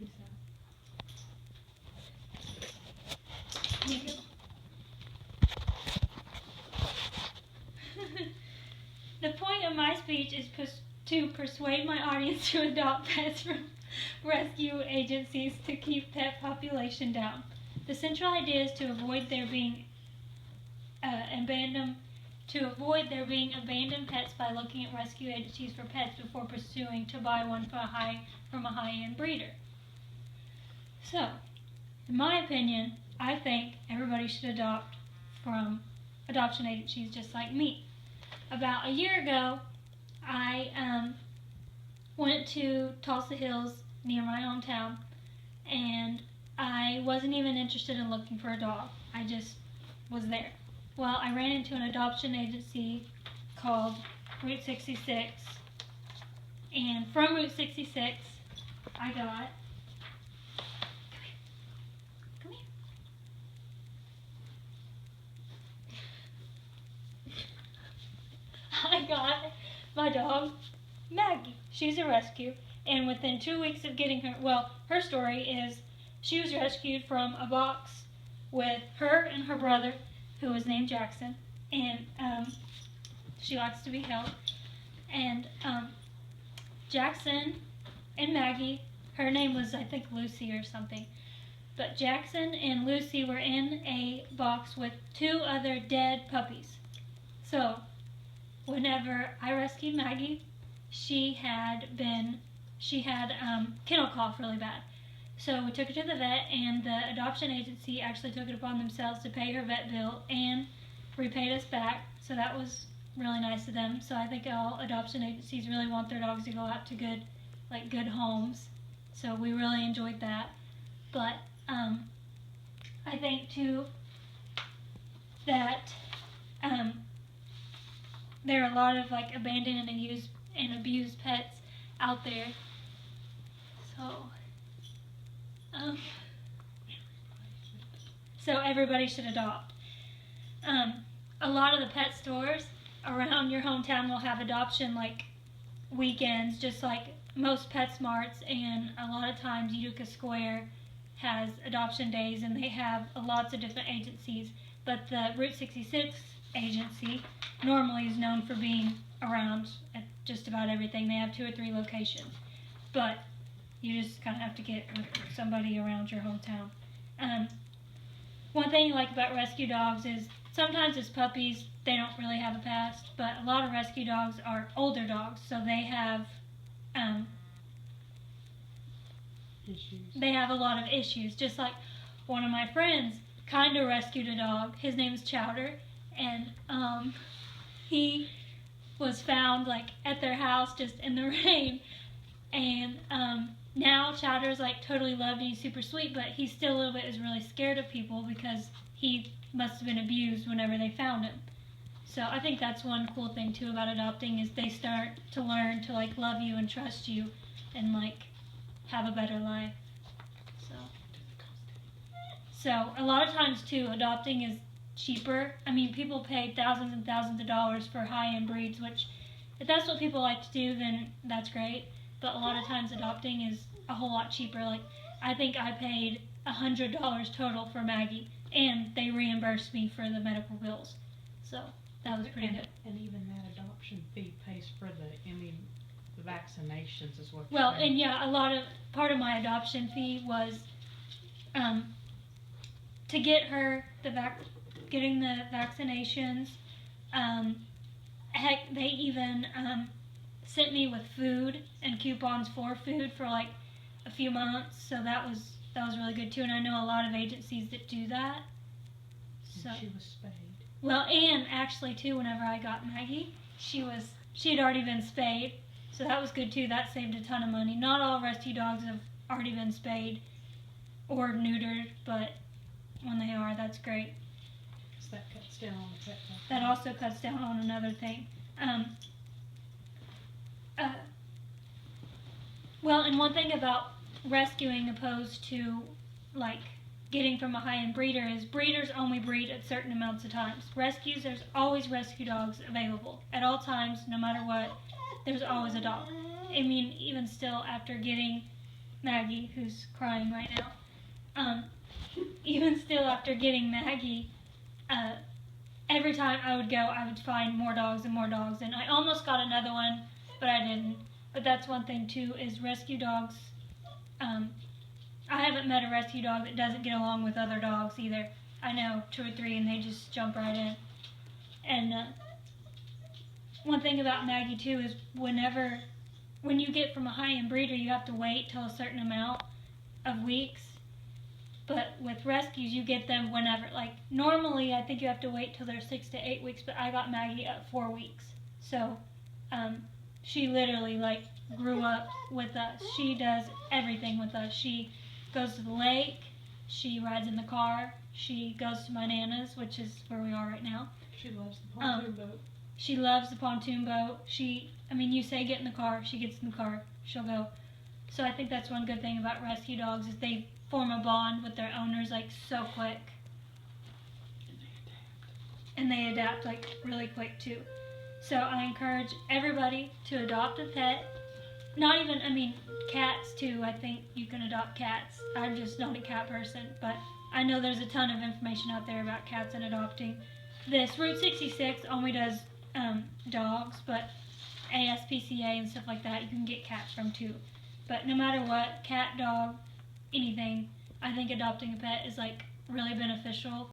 Peace out. Thank you. The point of my speech is to persuade my audience to adopt pets from rescue agencies to keep pet population down. The central idea is to avoid there being abandoned pets by looking at rescue agencies for pets before pursuing to buy one from a high-end breeder. So, in my opinion, I think everybody should adopt from adoption agencies just like me. About a year ago, I went to Tulsa Hills near my hometown, and I wasn't even interested in looking for a dog. I just was there. Well, I ran into an adoption agency called Route 66, and from Route 66, I got, come here. I got my dog, Maggie. She's a rescue, and within 2 weeks of getting her, well, her story is she was rescued from a box with her and her brother, who was named Jackson, and she likes to be held. And Jackson and Maggie, her name was, I think, Lucy or something, but Jackson and Lucy were in a box with 2 other dead puppies. So, whenever I rescued Maggie, she had kennel cough really bad. So we took her to the vet, and the adoption agency actually took it upon themselves to pay her vet bill and repaid us back. So that was really nice of them. So I think all adoption agencies really want their dogs to go out to good homes. So we really enjoyed that. But I think too that there are a lot of abandoned and abused pets out there. So everybody should adopt. A lot of the pet stores around your hometown will have adoption weekends, just like most PetSmarts, and a lot of times Utica Square has adoption days, and they have lots of different agencies. But the Route 66 agency normally is known for being around at just about everything. They have 2 or 3 locations, but you just kind of have to get somebody around your hometown. One thing you like about rescue dogs is sometimes as puppies they don't really have a past, but a lot of rescue dogs are older dogs, so they have Issues. They have a lot of issues. Just like one of my friends kind of rescued a dog. His name's Chowder, and he was found at their house just in the rain, and now Chowder's totally loved and he's super sweet, but he still a little bit is really scared of people because he must have been abused whenever they found him. So I think that's one cool thing too about adopting, is they start to learn to love you and trust you and have a better life. So a lot of times too, adopting is cheaper. I mean, people pay thousands and thousands of dollars for high-end breeds, which if that's what people like to do, then that's great. But a lot of times adopting is a whole lot cheaper. I think I paid $100 total for Maggie, and they reimbursed me for the medical bills. So that was pretty good. And even that adoption fee pays for the vaccinations is what. Well, and yeah, part of my adoption fee was to get her getting the vaccinations. Heck, they even sent me with food and coupons for food for a few months, so that was really good too. And I know a lot of agencies that do that. So she was spayed. Well, and actually too, whenever I got Maggie, she had already been spayed, so that was good too. That saved a ton of money. Not all rescue dogs have already been spayed or neutered, but when they are, that's great. So that cuts down on the pet. That also cuts down on another thing. Well, and one thing about rescuing opposed to getting from a high-end breeder is breeders only breed at certain amounts of times. Rescues, there's always rescue dogs available at all times, no matter what. There's always a dog. I mean, even still, after getting Maggie, who's crying right now. Even still, after getting Maggie, every time I would go, I would find more dogs and more dogs, and I almost got another one, but I didn't. But that's one thing too, is rescue dogs. I haven't met a rescue dog that doesn't get along with other dogs either. I know 2 or 3, and they just jump right in. And one thing about Maggie too is when you get from a high-end breeder, you have to wait till a certain amount of weeks. But with rescues, you get them whenever. Like normally, I think you have to wait till they're 6 to 8 weeks, but I got Maggie at 4 weeks. So she literally like grew up with us. She does everything with us. She goes to the lake. She rides in the car. She goes to my Nana's, which is where we are right now. She loves the pontoon boat. She loves the pontoon boat. You say get in the car, she gets in the car. She'll go. So I think that's one good thing about rescue dogs is they form a bond with their owners like so quick. And they adapt like really quick too. So I encourage everybody to adopt a pet. Cats too. I think you can adopt cats. I'm just not a cat person, but I know there's a ton of information out there about cats and adopting. This Route 66 only does dogs, but ASPCA and stuff like that, you can get cats from too. But no matter what, cat, dog, anything, I think adopting a pet is like really beneficial.